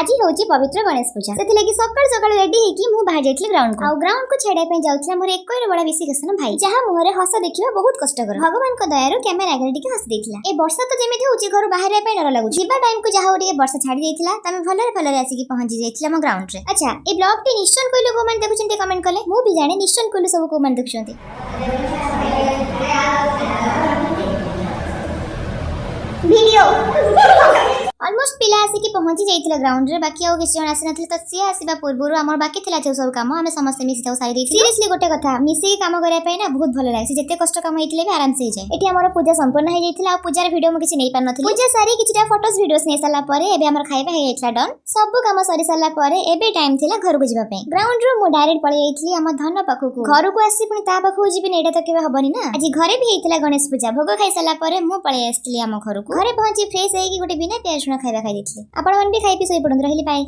आज होची पवित्र गणेश पूजा से लगी सकाळ सकाळ रेडी हेकी मु बाहर जाइतली ग्राउंड को छेड़े पे जाउतला मोर एक कोइर बड़ा विशिकेशन भाई जहा मुहरे हस देखिबा बहुत कष्टकर भगवान को दयारु कैमरा आगे टिके हस देथिला ए वर्षा तो जेमिति होची घर बाहर पे डर लागु जीवा टाइम को जहा ओडी वर्षा छाडी देथिला तमे भलरे आसी की पहुंची जाइतला म ग्राउंड रे। अच्छा ए ब्लॉग टी निश्चन कोइ लोग मन देखुछन्ते कमेंट कले मु भी जाने निश्चन कोइ सब को मन देखुछन्ते वीडियो ऑलमोस्ट पिला आसी की पहुंची जाइतिला ग्राउंड रे बाकी आउ किसी जण आसी नथिले त से आसीबा पूर्वरु हमर बाकी थिला जे सब काम हमें समस्त मिसी ताउ सारी देथि। सीरियसली गोटे कथा मिसी काम करे पय ना बहुत भलो लागसी जते कष्ट काम हेतिले भी आराम से जाय। एठी हमर पूजा संपूर्ण हो जाइतिला आ पूजार वीडियो म किछि नै पार नथिले पूजा सारी किछिटा फोटोस वीडियोस नै साला परे एबे हमर खाइबा हे जाइतिला डन सब काम सरी साला परे एबे टाइम थिला घर को जिबा पय ग्राउंड रो मु डायरेक्ट पळे जाइतिली हम धन पाखु को घर को आसी पुनी ता पाखु जिबि नै एटा त केबे हबनी ना। आज घरे भी हेतिला गणेश पूजा भोग खाइ साला परे मु पळे आस्तिली हम घर को घरे पहुंची फ्रेश हेकी गोटे बिना प्याज खाइबा खाइ देथिले। आपण मन भी खाइ पी सोई पडन रहिली बाय।